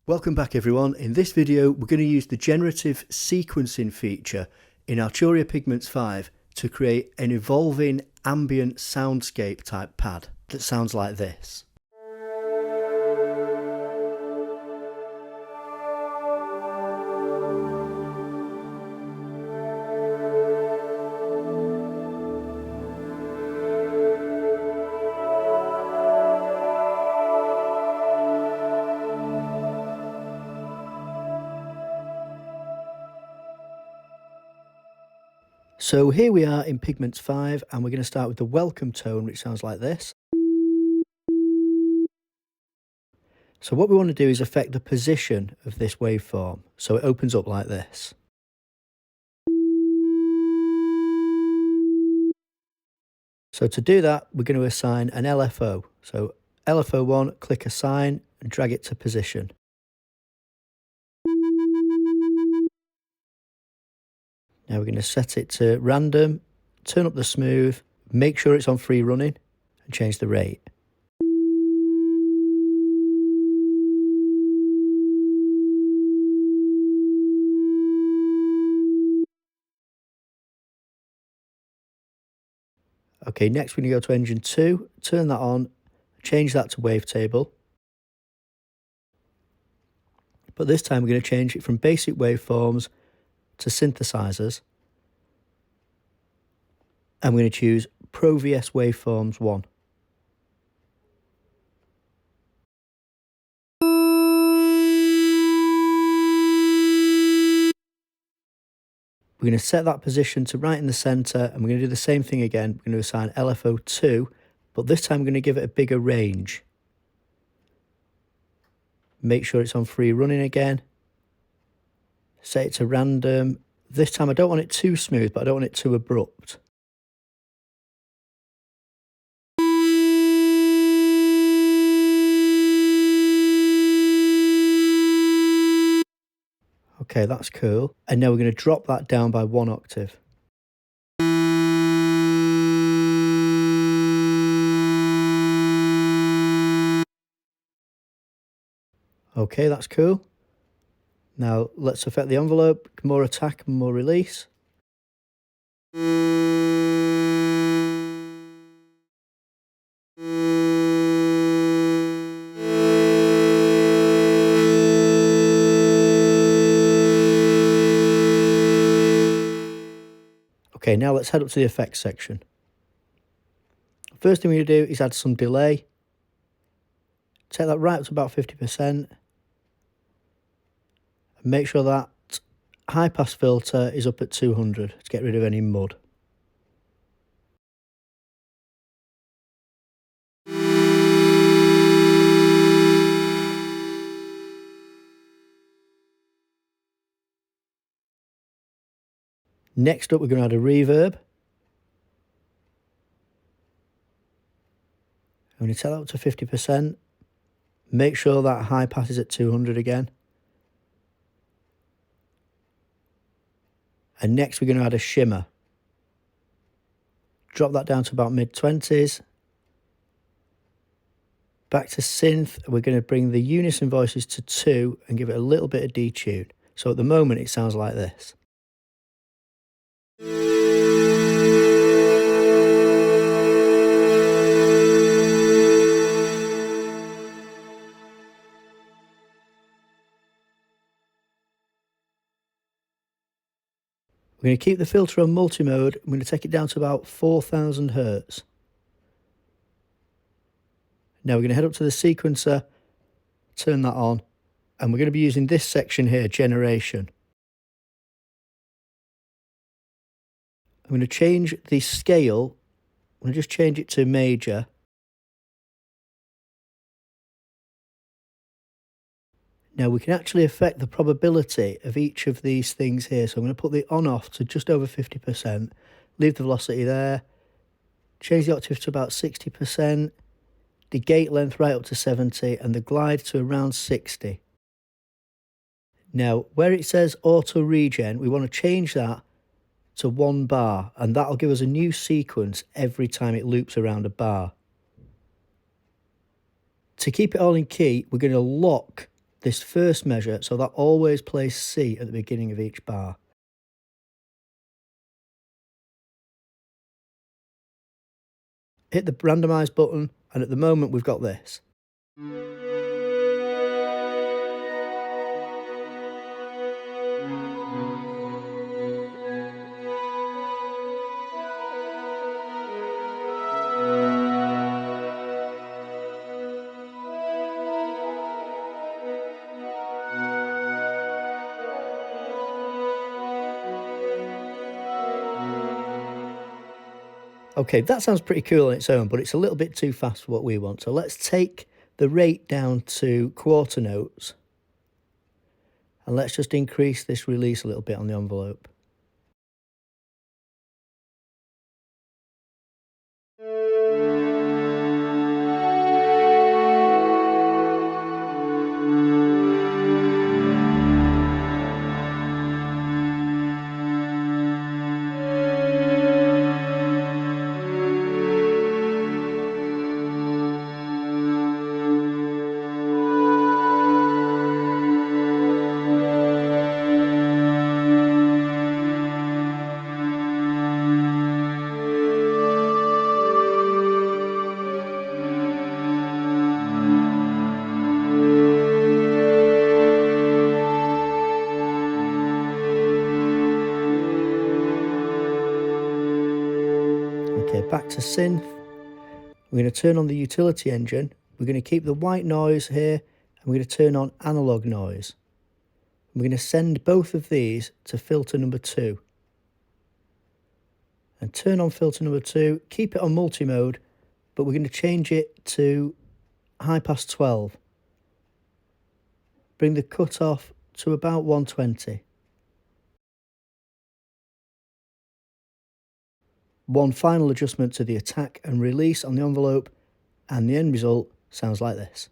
Welcome back everyone. In this video we're going to use the generative sequencing feature in Arturia Pigments 5 to create an evolving ambient soundscape type pad that sounds like this. So here we are in Pigments 5 and we're going to start with the welcome tone, which sounds like this. So what we want to do is affect the position of this waveform, so it opens up like this. So to do that, we're going to assign an LFO. So LFO1, click assign and drag it to position. Now we're going to set it to random, turn up the smooth, make sure it's on free running and change the rate. Okay, next we're going to go to engine 2, turn that on, change that to wavetable. But this time we're going to change it from basic waveforms to synthesizers. And we're going to choose Pro VS Waveforms 1. We're going to set that position to right in the center, and we're going to do the same thing again. We're going to assign LFO 2, but this time we're going to give it a bigger range. Make sure it's on free running again. Set it to random. This time I don't want it too smooth, but I don't want it too abrupt. Okay, that's cool. And now we're going to drop that down by 1 octave. Okay, that's cool. Now let's affect the envelope, more attack, more release. Okay, now let's head up to the effects section. First thing we're going to do is add some delay. Take that right up to about 50%. And make sure that high pass filter is up at 200 to get rid of any mud. Next up, we're going to add a reverb. I'm going to take that up to 50%. Make sure that high pass is at 200 again. And next, we're going to add a shimmer. Drop that down to about mid-20s. Back to synth, we're going to bring the unison voices to 2 and give it a little bit of detune. So at the moment, it sounds like this. We're going to keep the filter on multi-mode. I'm going to take it down to about 4000 Hertz. Now we're going to head up to the sequencer, turn that on, and we're going to be using this section here, generation. I'm going to change the scale. I'm going to just change it to major. Now we can actually affect the probability of each of these things here. So I'm going to put the on-off to just over 50%, leave the velocity there, change the octave to about 60%, the gate length right up to 70, and the glide to around 60. Now, where it says auto regen, we want to change that to 1 bar, and that'll give us a new sequence every time it loops around a bar. To keep it all in key, we're going to lock this first measure, so that always plays C at the beginning of each bar. Hit the randomise button, and at the moment we've got this. Okay, that sounds pretty cool on its own, but it's a little bit too fast for what we want. So let's take the rate down to quarter notes, and let's just increase this release a little bit on the envelope. Okay, back to synth. We're going to turn on the utility engine. We're going to keep the white noise here, and we're going to turn on analog noise. We're going to send both of these to filter number 2. And turn on filter number 2, keep it on multi-mode, but we're going to change it to high pass 12. Bring the cutoff to about 120. One final adjustment to the attack and release on the envelope, and the end result sounds like this.